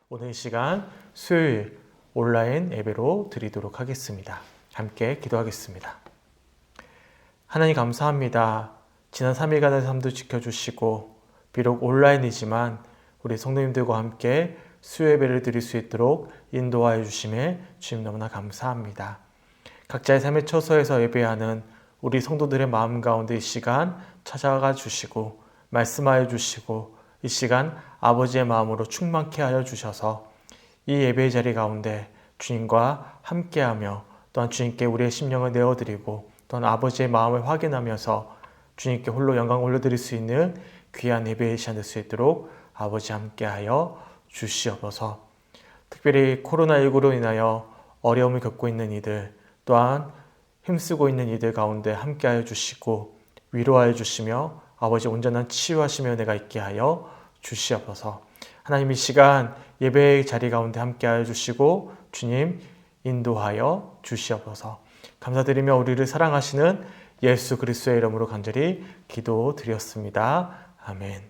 오늘 이 시간 수요일 온라인 예배로 드리도록 하겠습니다. 함께 기도하겠습니다. 하나님 감사합니다. 지난 3일간의 삶도 지켜주시고 비록 온라인이지만 우리 성도님들과 함께 수요 예배를 드릴 수 있도록 인도하여 주심에 주님 너무나 감사합니다. 각자의 삶의 처소에서 예배하는 우리 성도들의 마음 가운데 이 시간 찾아가 주시고 말씀하여 주시고 이 시간 아버지의 마음으로 충만케 하여 주셔서 이 예배의 자리 가운데 주님과 함께하며 또한 주님께 우리의 심령을 내어드리고 또한 아버지의 마음을 확인하면서 주님께 홀로 영광 올려드릴 수 있는 귀한 예배의 시간 될 수 있도록 아버지 함께하여 주시옵소서. 특별히 코로나19로 인하여 어려움을 겪고 있는 이들 또한 힘쓰고 있는 이들 가운데 함께하여 주시고 위로하여 주시며 아버지 온전한 치유하시며 내가 있게 하여 주시옵소서. 하나님 이 시간 예배의 자리 가운데 함께하여 주시고 주님 인도하여 주시옵소서. 감사드리며 우리를 사랑하시는 예수 그리스도의 이름으로 간절히 기도드렸습니다. 아멘.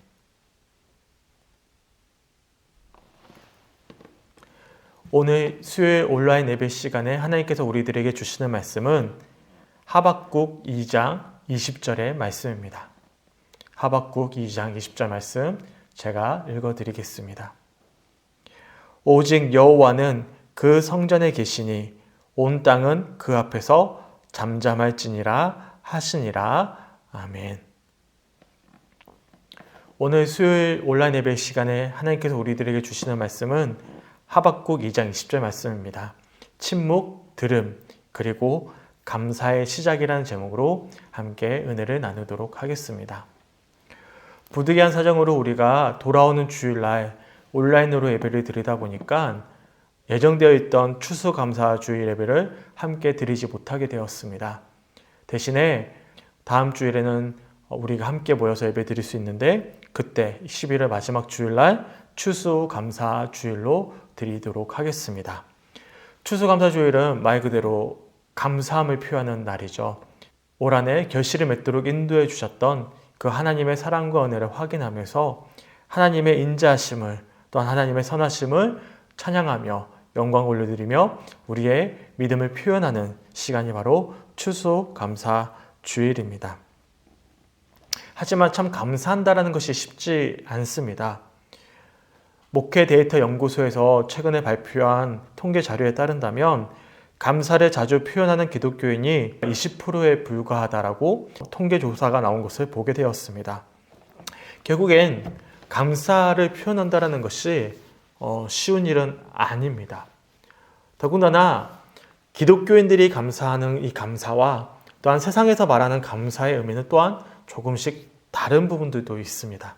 오늘 수요일 온라인 예배 시간에 하나님께서 우리들에게 주시는 말씀은 하박국 2장 20절의 말씀입니다. 하박국 2장 20절 말씀 제가 읽어드리겠습니다. 오직 여호와는 그 성전에 계시니 온 땅은 그 앞에서 잠잠할지니라 하시니라. 아멘. 오늘 수요일 온라인 예배 시간에 하나님께서 우리들에게 주시는 말씀은 하박국 2장 20절 말씀입니다. 침묵, 들음, 그리고 감사의 시작이라는 제목으로 함께 은혜를 나누도록 하겠습니다. 부득이한 사정으로 우리가 돌아오는 주일날 온라인으로 예배를 드리다 보니까 예정되어 있던 추수감사 주일 예배를 함께 드리지 못하게 되었습니다. 대신에 다음 주일에는 우리가 함께 모여서 예배 드릴 수 있는데 그때 11월 마지막 주일날 추수감사 주일로 드리도록 하겠습니다. 추수감사 주일은 말 그대로 감사함을 표하는 날이죠. 올 한해 결실을 맺도록 인도해 주셨던 그 하나님의 사랑과 은혜를 확인하면서 하나님의 인자하심을 또한 하나님의 선하심을 찬양하며 영광 올려드리며 우리의 믿음을 표현하는 시간이 바로 추수감사 주일입니다. 하지만 참 감사한다는 것이 쉽지 않습니다. 목회 데이터 연구소에서 최근에 발표한 통계 자료에 따른다면 감사를 자주 표현하는 기독교인이 20%에 불과하다라고 통계 조사가 나온 것을 보게 되었습니다. 결국엔 감사를 표현한다는 것이 쉬운 일은 아닙니다. 더군다나 기독교인들이 감사하는 이 감사와 또한 세상에서 말하는 감사의 의미는 또한 조금씩 다른 부분들도 있습니다.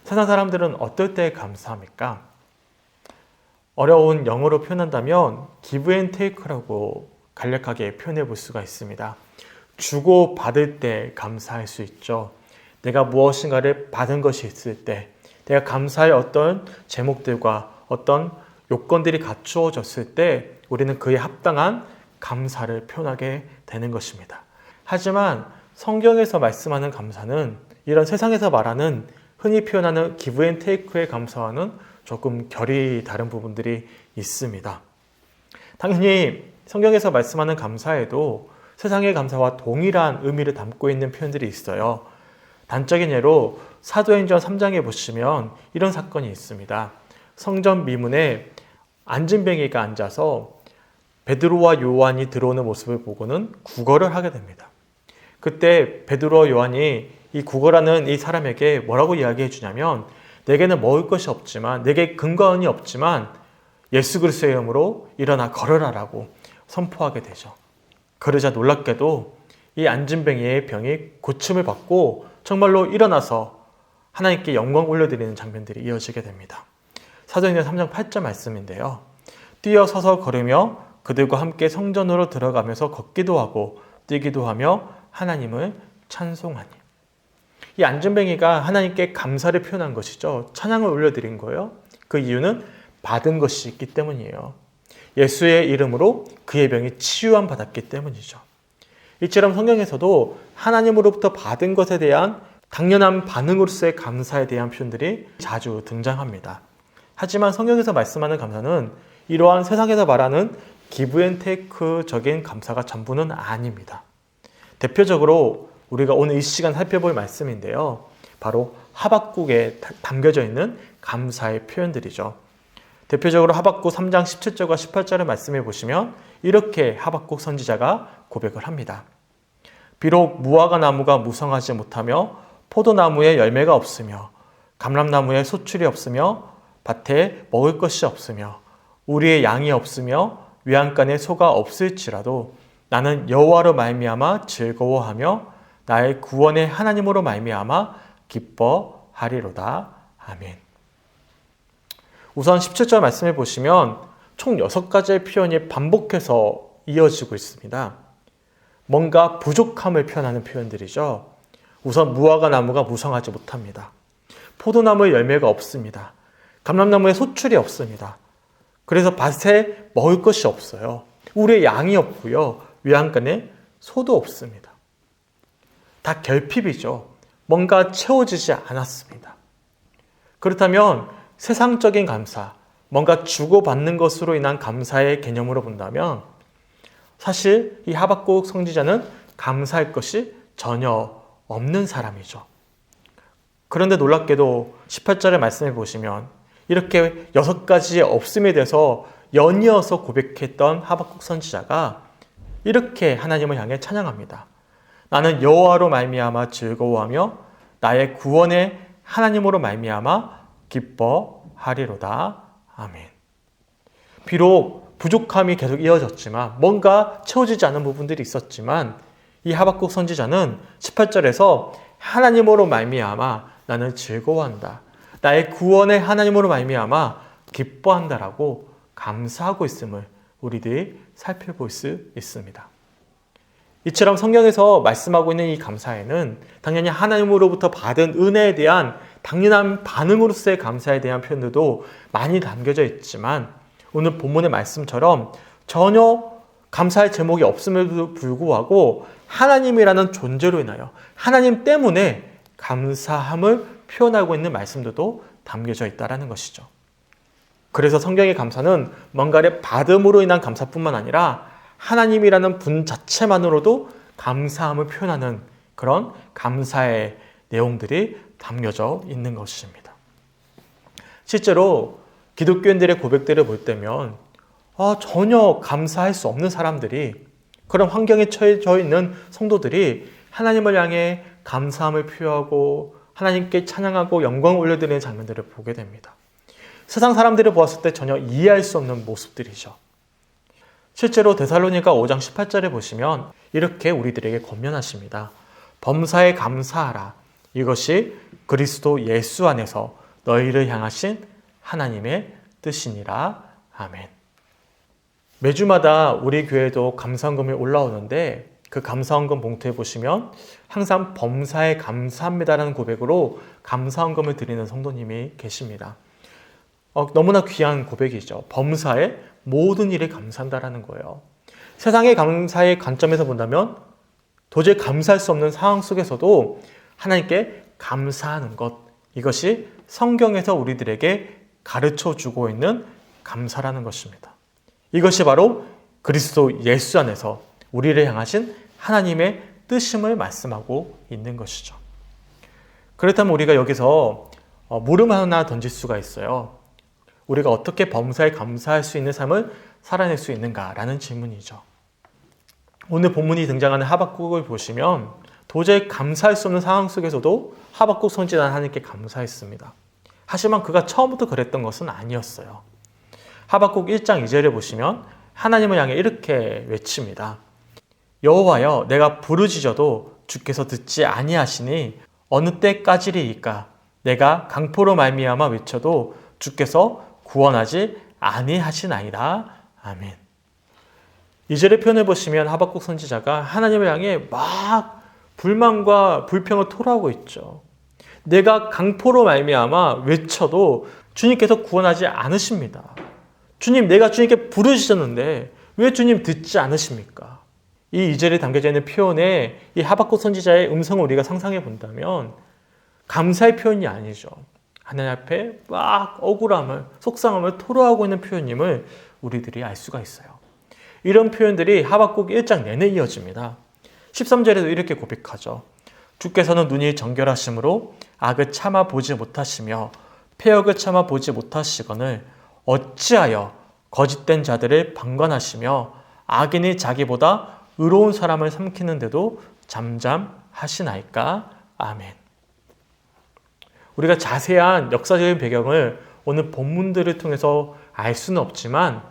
세상 사람들은 어떨 때 감사합니까? 어려운 영어로 표현한다면 give and take라고 간략하게 표현해 볼 수가 있습니다. 주고 받을 때 감사할 수 있죠. 내가 무엇인가를 받은 것이 있을 때 내가 감사할 어떤 제목들과 어떤 요건들이 갖추어졌을 때 우리는 그에 합당한 감사를 표현하게 되는 것입니다. 하지만 성경에서 말씀하는 감사는 이런 세상에서 말하는 흔히 표현하는 give and take의 감사와는 조금 결이 다른 부분들이 있습니다. 당연히 성경에서 말씀하는 감사에도 세상의 감사와 동일한 의미를 담고 있는 표현들이 있어요. 단적인 예로 사도행전 3장에 보시면 이런 사건이 있습니다. 성전 미문에 안진뱅이가 앉아서 베드로와 요한이 들어오는 모습을 보고는 구걸을 하게 됩니다. 그때 베드로와 요한이 이 구걸하는 이 사람에게 뭐라고 이야기해 주냐면 내게는 먹을 것이 없지만 내게 근거원이 없지만 예수 그리스도의 이름으로 일어나 걸으라라고 선포하게 되죠. 그러자 놀랍게도 이 안진뱅이의 병이 고침을 받고 정말로 일어나서 하나님께 영광 올려드리는 장면들이 이어지게 됩니다. 사도행전 3장 8절 말씀인데요. 뛰어서서 걸으며 그들과 함께 성전으로 들어가면서 걷기도 하고 뛰기도 하며 하나님을 찬송하니. 이 안진뱅이가 하나님께 감사를 표현한 것이죠. 찬양을 올려드린 거예요. 그 이유는 받은 것이 있기 때문이에요. 예수의 이름으로 그의 병이 치유함 받았기 때문이죠. 이처럼 성경에서도 하나님으로부터 받은 것에 대한 당연한 반응으로서의 감사에 대한 표현들이 자주 등장합니다. 하지만 성경에서 말씀하는 감사는 이러한 세상에서 말하는 기브앤테이크적인 감사가 전부는 아닙니다. 대표적으로 우리가 오늘 이 시간 살펴볼 말씀인데요. 바로 하박국에 담겨져 있는 감사의 표현들이죠. 대표적으로 하박국 3장 17절과 18절을 말씀해 보시면 이렇게 하박국 선지자가 고백을 합니다. 비록 무화과 나무가 무성하지 못하며 포도나무에 열매가 없으며 감람나무에 소출이 없으며 밭에 먹을 것이 없으며 우리의 양이 없으며 외양간에 소가 없을지라도 나는 여호와로 말미암아 즐거워하며 나의 구원의 하나님으로 말미암아 기뻐하리로다. 아멘. 우선 17절 말씀을 보시면 총 6가지의 표현이 반복해서 이어지고 있습니다. 뭔가 부족함을 표현하는 표현들이죠. 우선 무화과 나무가 무성하지 못합니다. 포도나무에 열매가 없습니다. 감람나무에 소출이 없습니다. 그래서 밭에 먹을 것이 없어요. 우리의 양이 없고요. 외양간에 소도 없습니다. 다 결핍이죠. 뭔가 채워지지 않았습니다. 그렇다면 세상적인 감사, 뭔가 주고받는 것으로 인한 감사의 개념으로 본다면 사실 이 하박국 선지자는 감사할 것이 전혀 없는 사람이죠. 그런데 놀랍게도 18절의 말씀을 보시면 이렇게 6가지의 없음에 대해서 연이어서 고백했던 하박국 선지자가 이렇게 하나님을 향해 찬양합니다. 나는 여호와로 말미암아 즐거워하며 나의 구원의 하나님으로 말미암아 기뻐하리로다. 아멘. 비록 부족함이 계속 이어졌지만 뭔가 채워지지 않은 부분들이 있었지만 이 하박국 선지자는 18절에서 하나님으로 말미암아 나는 즐거워한다. 나의 구원의 하나님으로 말미암아 기뻐한다라고 감사하고 있음을 우리들이 살펴볼 수 있습니다. 이처럼 성경에서 말씀하고 있는 이 감사에는 당연히 하나님으로부터 받은 은혜에 대한 당연한 반응으로서의 감사에 대한 표현들도 많이 담겨져 있지만 오늘 본문의 말씀처럼 전혀 감사의 제목이 없음에도 불구하고 하나님이라는 존재로 인하여 하나님 때문에 감사함을 표현하고 있는 말씀들도 담겨져 있다는 것이죠. 그래서 성경의 감사는 뭔가를 받음으로 인한 감사뿐만 아니라 하나님이라는 분 자체만으로도 감사함을 표현하는 그런 감사의 내용들이 담겨져 있는 것입니다. 실제로 기독교인들의 고백들을 볼 때면 전혀 감사할 수 없는 사람들이 그런 환경에 처해져 있는 성도들이 하나님을 향해 감사함을 표하고 하나님께 찬양하고 영광을 올려드리는 장면들을 보게 됩니다. 세상 사람들을 보았을 때 전혀 이해할 수 없는 모습들이죠. 실제로 데살로니가 5장 18절에 보시면 이렇게 우리들에게 권면하십니다. 범사에 감사하라. 이것이 그리스도 예수 안에서 너희를 향하신 하나님의 뜻이니라. 아멘. 매주마다 우리 교회도 감사헌금이 올라오는데 그 감사헌금 봉투에 보시면 항상 범사에 감사합니다라는 고백으로 감사헌금을 드리는 성도님이 계십니다. 너무나 귀한 고백이죠. 범사에 모든 일에 감사한다라는 거예요. 세상의 감사의 관점에서 본다면 도저히 감사할 수 없는 상황 속에서도 하나님께 감사하는 것, 이것이 성경에서 우리들에게 가르쳐주고 있는 감사라는 것입니다. 이것이 바로 그리스도 예수 안에서 우리를 향하신 하나님의 뜻임을 말씀하고 있는 것이죠. 그렇다면 우리가 여기서 물음 하나 던질 수가 있어요. 우리가 어떻게 범사에 감사할 수 있는 삶을 살아낼 수 있는가라는 질문이죠. 오늘 본문이 등장하는 하박국을 보시면 도저히 감사할 수 없는 상황 속에서도 하박국 선지자는 하나님께 감사했습니다. 하지만 그가 처음부터 그랬던 것은 아니었어요. 하박국 1장 2절에 보시면 하나님을 향해 이렇게 외칩니다. 여호와여, 내가 부르짖어도 주께서 듣지 아니하시니 어느 때까지리이까? 내가 강포로 말미암아 외쳐도 주께서 구원하지 아니하시나이다. 아멘. 2절의 표현을 보시면 하박국 선지자가 하나님을 향해 막 불만과 불평을 토로하고 있죠. 내가 강포로 말미암아 외쳐도 주님께서 구원하지 않으십니다. 주님, 내가 주님께 부르짖었는데 왜 주님 듣지 않으십니까? 이 2절에 담겨져 있는 표현에 이 하박국 선지자의 음성을 우리가 상상해 본다면 감사의 표현이 아니죠. 하나님 앞에 막 억울함을, 속상함을 토로하고 있는 표현임을 우리들이 알 수가 있어요. 이런 표현들이 하박국 1장 내내 이어집니다. 13절에도 이렇게 고백하죠. 주께서는 눈이 정결하심으로 악을 참아 보지 못하시며 패역을 참아 보지 못하시거늘 어찌하여 거짓된 자들을 방관하시며 악인이 자기보다 의로운 사람을 삼키는데도 잠잠하시나이까. 아멘. 우리가 자세한 역사적인 배경을 오늘 본문들을 통해서 알 수는 없지만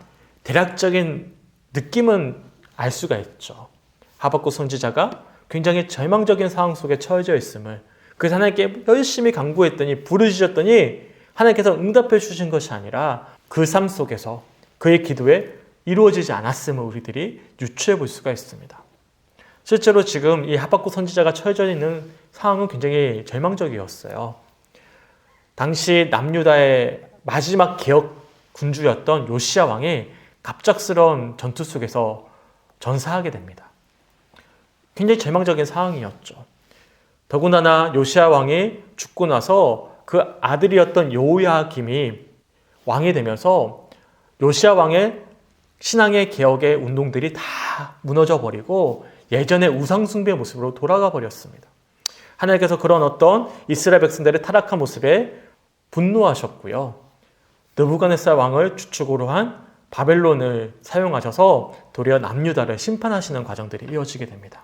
대략적인 느낌은 알 수가 있죠. 하박국 선지자가 굉장히 절망적인 상황 속에 처해져 있음을, 그래서 하나님께 열심히 간구했더니 부르짖었더니 하나님께서 응답해 주신 것이 아니라 그 삶 속에서 그의 기도에 이루어지지 않았음을 우리들이 유추해 볼 수가 있습니다. 실제로 지금 이 하박국 선지자가 처해져 있는 상황은 굉장히 절망적이었어요. 당시 남유다의 마지막 개혁 군주였던 요시야 왕이 갑작스러운 전투 속에서 전사하게 됩니다. 굉장히 절망적인 상황이었죠. 더군다나 요시야 왕이 죽고 나서 그 아들이었던 여호야김이 왕이 되면서 요시야 왕의 신앙의 개혁의 운동들이 다 무너져 버리고 예전의 우상 숭배의 모습으로 돌아가 버렸습니다. 하나님께서 그런 어떤 이스라엘 백성들의 타락한 모습에 분노하셨고요. 느부갓네살 왕을 주축으로 한 바벨론을 사용하셔서 도리어 남유다를 심판하시는 과정들이 이어지게 됩니다.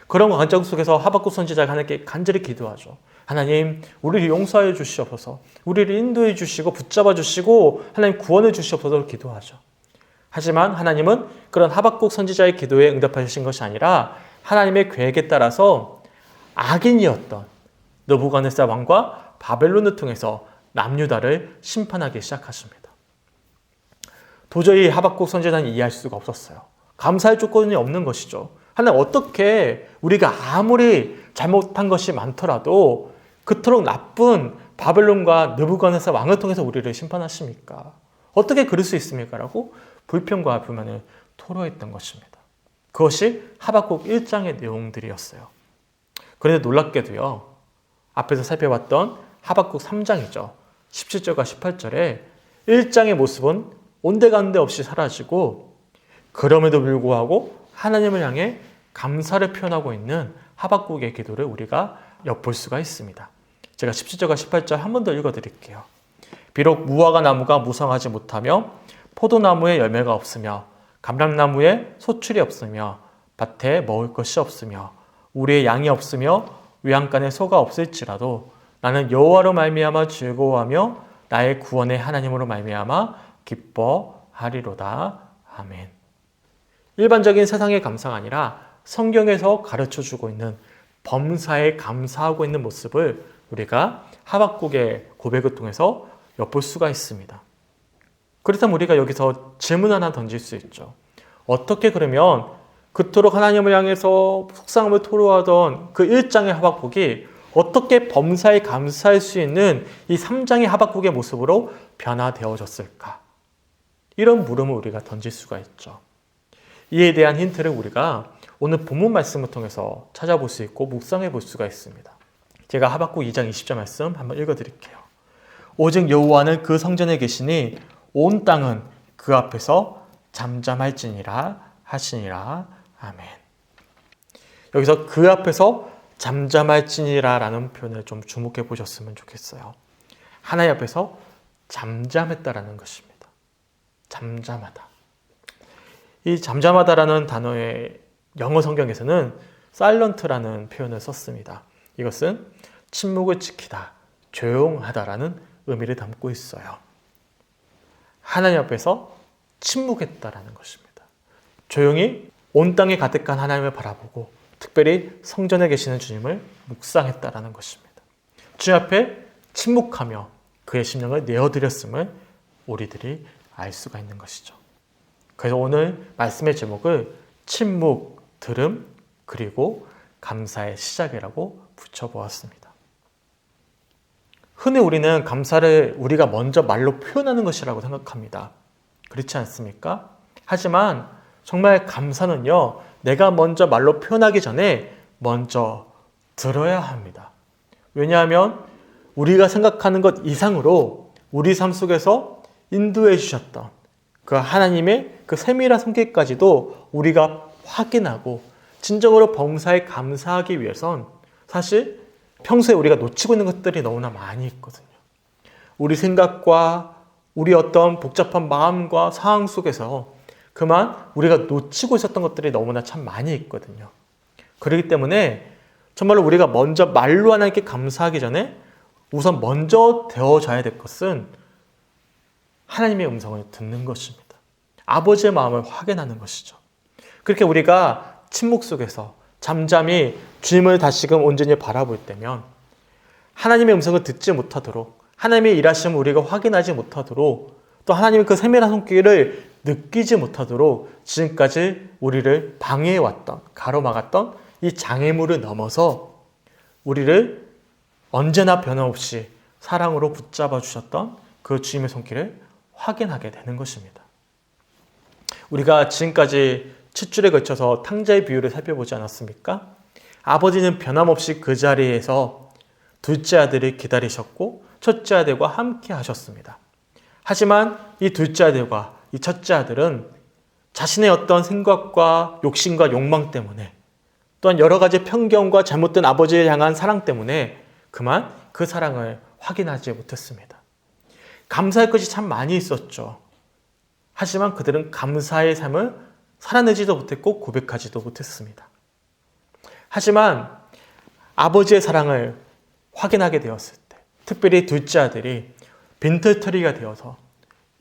그런 과정 속에서 하박국 선지자가 하나님께 간절히 기도하죠. 하나님, 우리를 용서해 주시옵소서, 우리를 인도해 주시고 붙잡아 주시고 하나님 구원해 주시옵소서 기도하죠. 하지만 하나님은 그런 하박국 선지자의 기도에 응답하신 것이 아니라 하나님의 계획에 따라서 악인이었던 느부갓네살 왕과 바벨론을 통해서 남유다를 심판하기 시작하십니다. 도저히 하박국 선지자는 이해할 수가 없었어요. 감사할 조건이 없는 것이죠. 하나님, 어떻게 우리가 아무리 잘못한 것이 많더라도 그토록 나쁜 바벨론과 느부갓네살 왕을 통해서 우리를 심판하십니까? 어떻게 그럴 수 있습니까? 라고 불평과 불만을 토로했던 것입니다. 그것이 하박국 1장의 내용들이었어요. 그런데 놀랍게도요, 앞에서 살펴봤던 하박국 3장이죠. 17절과 18절에 1장의 모습은 온데간데 없이 사라지고 그럼에도 불구하고 하나님을 향해 감사를 표현하고 있는 하박국의 기도를 우리가 엿볼 수가 있습니다. 제가 17절과 18절 한 번 더 읽어드릴게요. 비록 무화과 나무가 무성하지 못하며 포도나무에 열매가 없으며 감람나무에 소출이 없으며 밭에 먹을 것이 없으며 우리의 양이 없으며 외양간에 소가 없을지라도 나는 여호와로 말미암아 즐거워하며 나의 구원의 하나님으로 말미암아 기뻐하리로다. 아멘. 일반적인 세상의 감사가 아니라 성경에서 가르쳐주고 있는 범사에 감사하고 있는 모습을 우리가 하박국의 고백을 통해서 엿볼 수가 있습니다. 그렇다면 우리가 여기서 질문 하나 던질 수 있죠. 어떻게 그러면 그토록 하나님을 향해서 속상함을 토로하던 그 1장의 하박국이 어떻게 범사에 감사할 수 있는 이 3장의 하박국의 모습으로 변화되어졌을까? 이런 물음을 우리가 던질 수가 있죠. 이에 대한 힌트를 우리가 오늘 본문 말씀을 통해서 찾아볼 수 있고 묵상해 볼 수가 있습니다. 제가 하박국 2장 20절 말씀 한번 읽어드릴게요. 오직 여호와는 그 성전에 계시니 온 땅은 그 앞에서 잠잠할지니라 하시니라. 아멘. 여기서 그 앞에서 잠잠할지니라 라는 표현을 좀 주목해 보셨으면 좋겠어요. 하나님 앞에서 잠잠했다라는 것입니다. 잠잠하다. 이 잠잠하다라는 단어의 영어 성경에서는 silent라는 표현을 썼습니다. 이것은 침묵을 지키다, 조용하다라는 의미를 담고 있어요. 하나님 앞에서 침묵했다라는 것입니다. 조용히 온 땅에 가득한 하나님을 바라보고 특별히 성전에 계시는 주님을 묵상했다라는 것입니다. 주님 앞에 침묵하며 그의 심령을 내어드렸음을 우리들이 알 수가 있는 것이죠. 그래서 오늘 말씀의 제목을 침묵, 들음, 그리고 감사의 시작이라고 붙여보았습니다. 흔히 우리는 감사를 우리가 먼저 말로 표현하는 것이라고 생각합니다. 그렇지 않습니까? 하지만 정말 감사는요, 내가 먼저 말로 표현하기 전에 먼저 들어야 합니다. 왜냐하면 우리가 생각하는 것 이상으로 우리 삶 속에서 인도해 주셨던 그 하나님의 그 세밀한 손길까지도 우리가 확인하고 진정으로 범사에 감사하기 위해선 사실 평소에 우리가 놓치고 있는 것들이 너무나 많이 있거든요. 우리 생각과 우리 어떤 복잡한 마음과 상황 속에서 그만 우리가 놓치고 있었던 것들이 너무나 참 많이 있거든요. 그렇기 때문에 정말로 우리가 먼저 말로 하나님께 감사하기 전에 우선 먼저 되어져야 될 것은 하나님의 음성을 듣는 것입니다. 아버지의 마음을 확인하는 것이죠. 그렇게 우리가 침묵 속에서 잠잠히 주님을 다시금 온전히 바라볼 때면 하나님의 음성을 듣지 못하도록 하나님의 일하심을 우리가 확인하지 못하도록 또 하나님의 그 세밀한 손길을 느끼지 못하도록 지금까지 우리를 방해해왔던 가로막았던 이 장애물을 넘어서 우리를 언제나 변함없이 사랑으로 붙잡아 주셨던 그 주님의 손길을 확인하게 되는 것입니다. 우리가 지금까지 7줄에 걸쳐서 탕자의 비유를 살펴보지 않았습니까? 아버지는 변함없이 그 자리에서 둘째 아들을 기다리셨고 첫째 아들과 함께 하셨습니다. 하지만 이 둘째 아들과 이 첫째 아들은 자신의 어떤 생각과 욕심과 욕망 때문에 또한 여러 가지 편견과 잘못된 아버지를 향한 사랑 때문에 그만 그 사랑을 확인하지 못했습니다. 감사할 것이 참 많이 있었죠. 하지만 그들은 감사의 삶을 살아내지도 못했고 고백하지도 못했습니다. 하지만 아버지의 사랑을 확인하게 되었을 때, 특별히 둘째 아들이 빈털터리가 되어서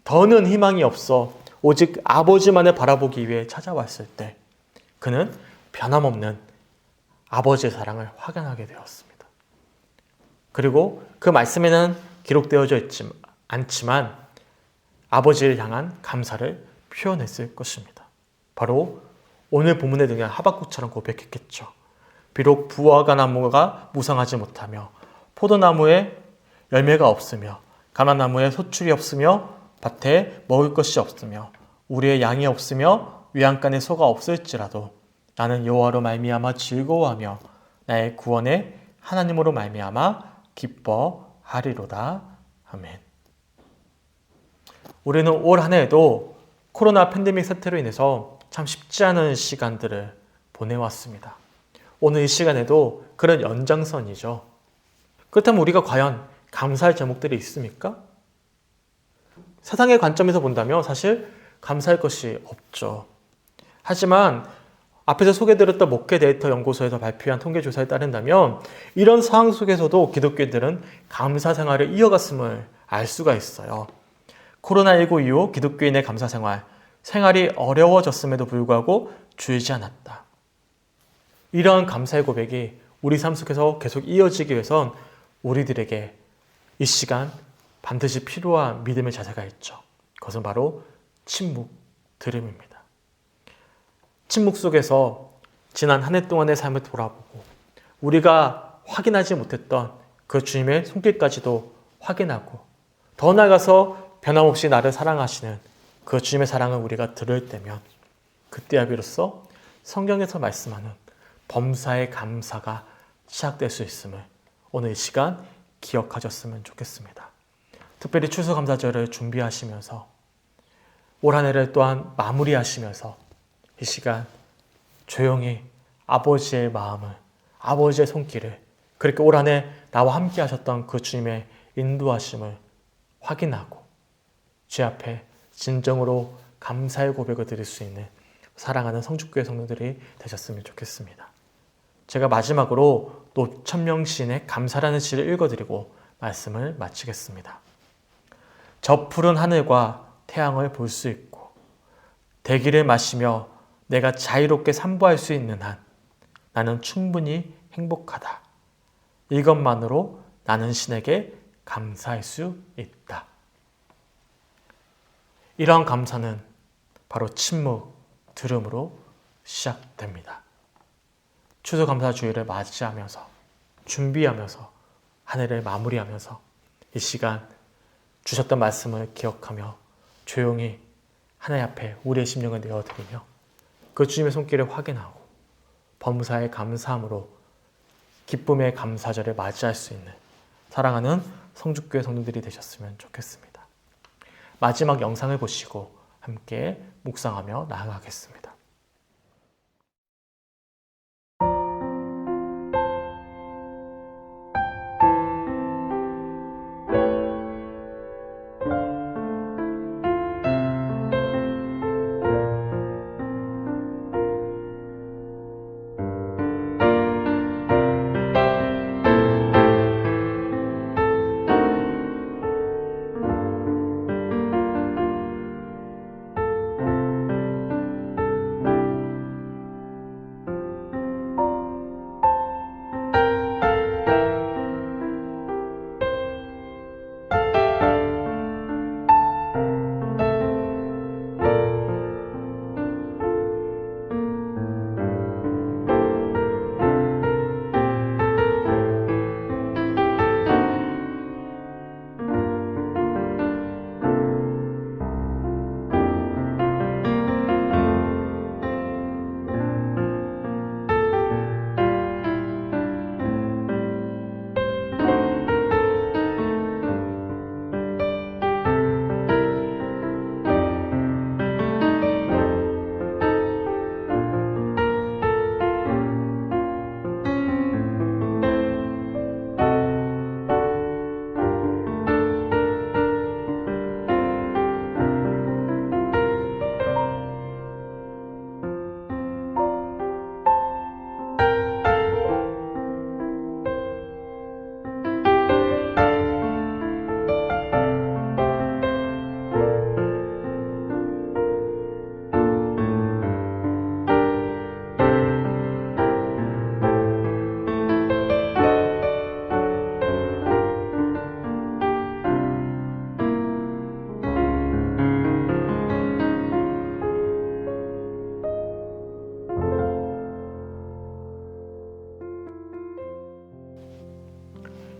더는 희망이 없어 오직 아버지만을 바라보기 위해 찾아왔을 때 그는 변함없는 아버지의 사랑을 확인하게 되었습니다. 그리고 그 말씀에는 기록되어져 있지 않지만 아버지를 향한 감사를 표현했을 것입니다. 바로 오늘 본문에 등한 하박국처럼 고백했겠죠. 비록 부화가 나무가 무성하지 못하며 포도나무에 열매가 없으며 감람나무에 소출이 없으며 밭에 먹을 것이 없으며 우리의 양이 없으며 외양간에 소가 없을지라도 나는 여호와로 말미암아 즐거워하며 나의 구원의 하나님으로 말미암아 기뻐하리로다. 아멘. 우리는 올 한 해에도 코로나 팬데믹 사태로 인해서 참 쉽지 않은 시간들을 보내왔습니다. 오늘 이 시간에도 그런 연장선이죠. 그렇다면 우리가 과연 감사할 제목들이 있습니까? 세상의 관점에서 본다면 사실 감사할 것이 없죠. 하지만 앞에서 소개드렸던 목회 데이터 연구소에서 발표한 통계조사에 따른다면 이런 상황 속에서도 기독교인들은 감사 생활을 이어갔음을 알 수가 있어요. 코로나19 이후 기독교인의 감사 생활이 어려워졌음에도 불구하고 줄지 않았다. 이러한 감사의 고백이 우리 삶 속에서 계속 이어지기 위해선 우리들에게 이 시간 반드시 필요한 믿음의 자세가 있죠. 그것은 바로 침묵, 들음입니다. 침묵 속에서 지난 한 해 동안의 삶을 돌아보고 우리가 확인하지 못했던 그 주님의 손길까지도 확인하고 더 나아가서 변함없이 나를 사랑하시는 그 주님의 사랑을 우리가 들을 때면 그때야 비로소 성경에서 말씀하는 범사의 감사가 시작될 수 있음을 오늘 이 시간 기억하셨으면 좋겠습니다. 특별히 추수감사절을 준비하시면서 올 한 해를 또한 마무리하시면서 이 시간 조용히 아버지의 마음을, 아버지의 손길을, 그렇게 올 한 해 나와 함께 하셨던 그 주님의 인도하심을 확인하고 주 앞에 진정으로 감사의 고백을 드릴 수 있는 사랑하는 성주교회 성도들이 되셨으면 좋겠습니다. 제가 마지막으로 노천명 시인의 감사라는 시를 읽어드리고 말씀을 마치겠습니다. 저 푸른 하늘과 태양을 볼 수 있고 대기를 마시며 내가 자유롭게 산보할 수 있는 한 나는 충분히 행복하다. 이것만으로 나는 신에게 감사할 수 있다. 이러한 감사는 바로 침묵, 들음으로 시작됩니다. 추수감사주일을 맞이하면서 준비하면서 한 해를 마무리하면서 이 시간 주셨던 말씀을 기억하며 조용히 하나님 앞에 우리의 심령을 내어드리며 그 주님의 손길을 확인하고 범사의 감사함으로 기쁨의 감사절을 맞이할 수 있는 사랑하는 성주교회 성도들이 되셨으면 좋겠습니다. 마지막 영상을 보시고 함께 묵상하며 나아가겠습니다.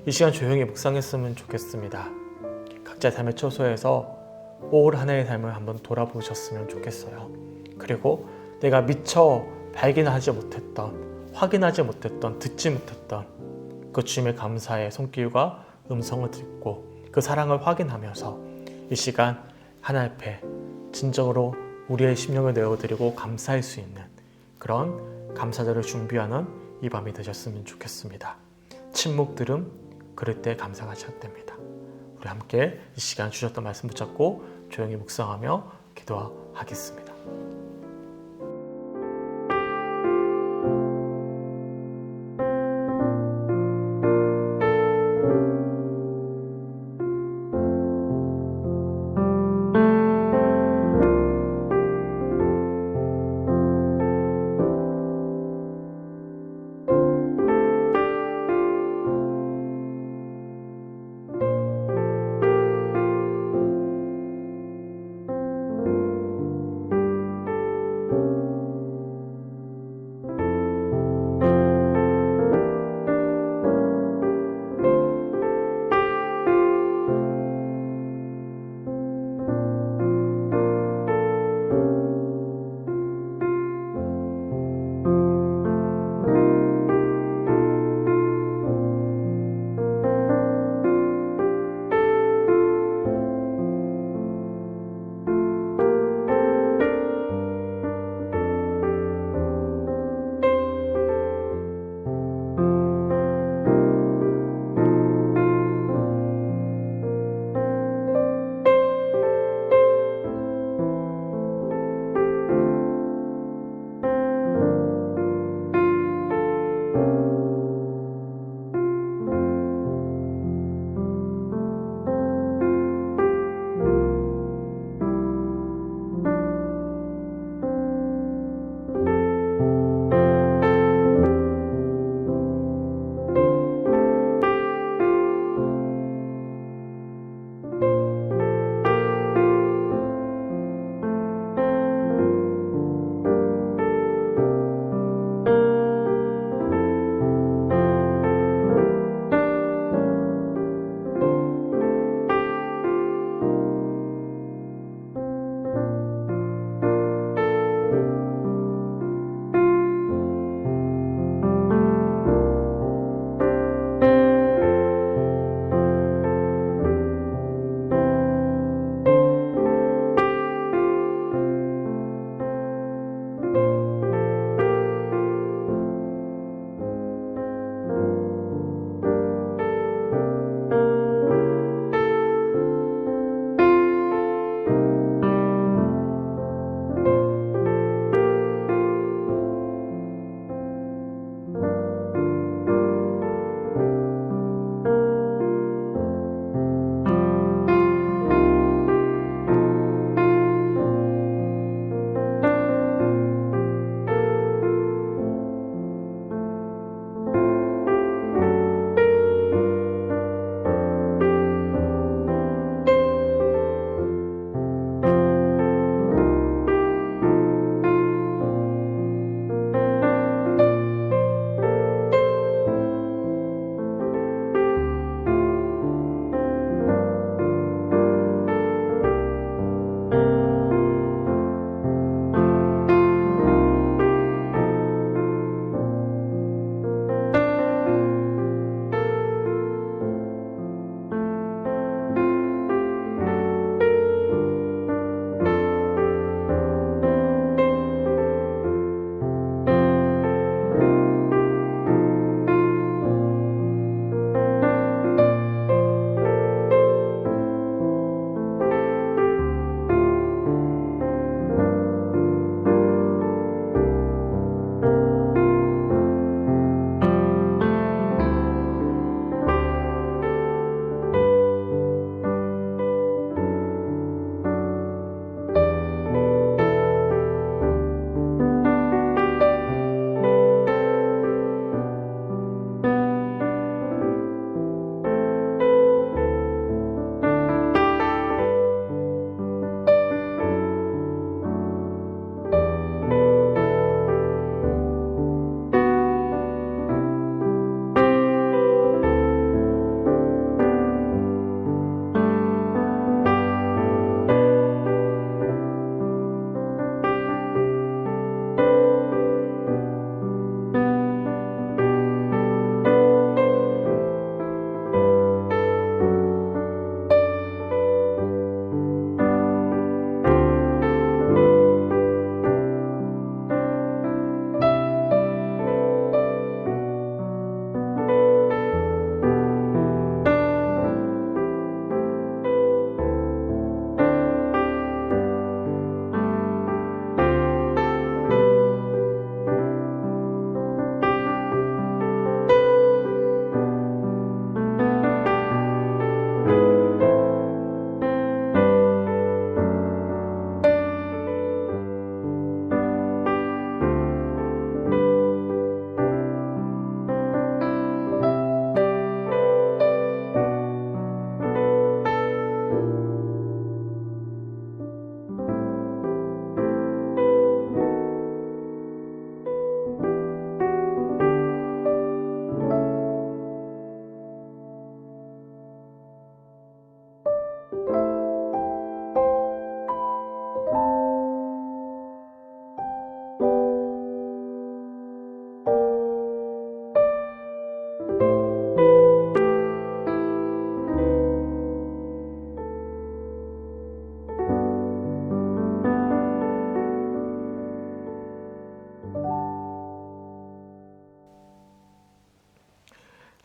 이 시간 조용히 묵상했으면 좋겠습니다. 각자 삶의 처소에서 올 한 해의 삶을 한번 돌아보셨으면 좋겠어요. 그리고 내가 미처 발견하지 못했던, 확인하지 못했던, 듣지 못했던 그 주님의 감사의 손길과 음성을 듣고 그 사랑을 확인하면서 이 시간 하나님 앞에 진정으로 우리의 심령을 내어드리고 감사할 수 있는 그런 감사절을 준비하는 이 밤이 되셨으면 좋겠습니다. 침묵 들음 그럴 때 감사가 시작됩니다. 우리 함께 이 시간 주셨던 말씀 붙잡고 조용히 묵상하며 기도하겠습니다.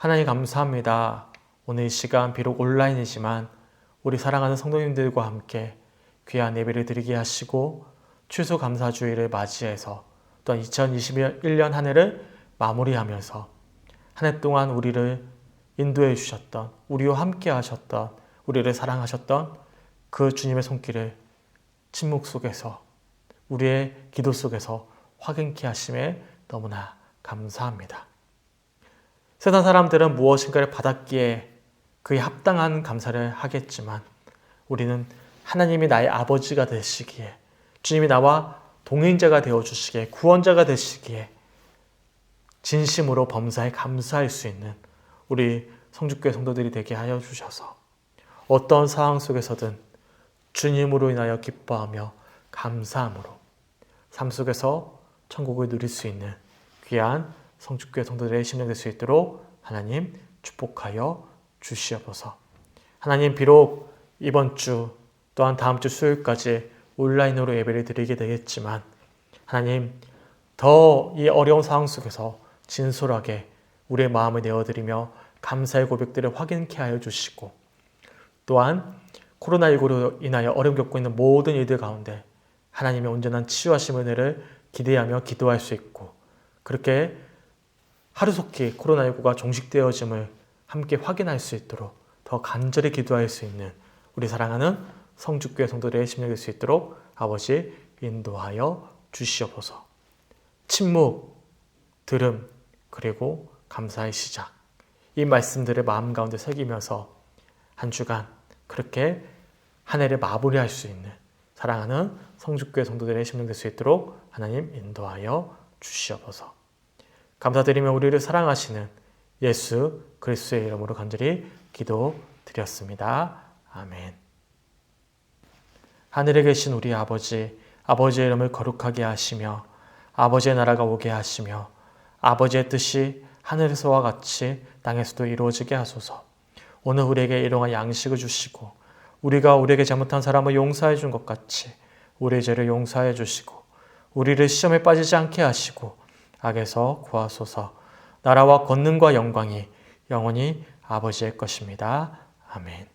하나님 감사합니다. 오늘 이 시간 비록 온라인이지만 우리 사랑하는 성도님들과 함께 귀한 예배를 드리게 하시고 추수감사주의를 맞이해서 또한 2021년 한 해를 마무리하면서 한 해 동안 우리를 인도해 주셨던, 우리와 함께 하셨던, 우리를 사랑하셨던 그 주님의 손길을 침묵 속에서, 우리의 기도 속에서 확인케 하심에 너무나 감사합니다. 세상 사람들은 무엇인가를 받았기에 그에 합당한 감사를 하겠지만 우리는 하나님이 나의 아버지가 되시기에, 주님이 나와 동행자가 되어주시기에, 구원자가 되시기에 진심으로 범사에 감사할 수 있는 우리 성주교회 성도들이 되게 하여 주셔서 어떤 상황 속에서든 주님으로 인하여 기뻐하며 감사함으로 삶 속에서 천국을 누릴 수 있는 귀한 성주교회 성도들의 심령 될 수 있도록 하나님 축복하여 주시옵소서. 하나님, 비록 이번 주 또한 다음 주 수요일까지 온라인으로 예배를 드리게 되겠지만 하나님, 더 이 어려운 상황 속에서 진솔하게 우리의 마음을 내어드리며 감사의 고백들을 확인케 하여 주시고, 또한 코로나19로 인하여 어려움 겪고 있는 모든 이들 가운데 하나님의 온전한 치유하심 은혜를 기대하며 기도할 수 있고, 그렇게 하루속히 코로나19가 종식되어짐을 함께 확인할 수 있도록 더 간절히 기도할 수 있는 우리 사랑하는 성주교회 성도들의 심령이 될 수 있도록 아버지 인도하여 주시옵소서. 침묵, 들음, 그리고 감사의 시작, 이 말씀들을 마음 가운데 새기면서 한 주간 그렇게 한 해를 마무리할 수 있는 사랑하는 성주교회 성도들의 심령 될 수 있도록 하나님 인도하여 주시옵소서. 감사드리며 우리를 사랑하시는 예수 그리스도의 이름으로 간절히 기도드렸습니다. 아멘. 하늘에 계신 우리 아버지, 아버지의 이름을 거룩하게 하시며 아버지의 나라가 오게 하시며 아버지의 뜻이 하늘에서와 같이 땅에서도 이루어지게 하소서. 오늘 우리에게 일용할 양식을 주시고 우리가 우리에게 잘못한 사람을 용서해 준 것 같이 우리의 죄를 용서해 주시고 우리를 시험에 빠지지 않게 하시고 악에서 구하소서. 나라와 권능과 영광이 영원히 아버지의 것입니다. 아멘.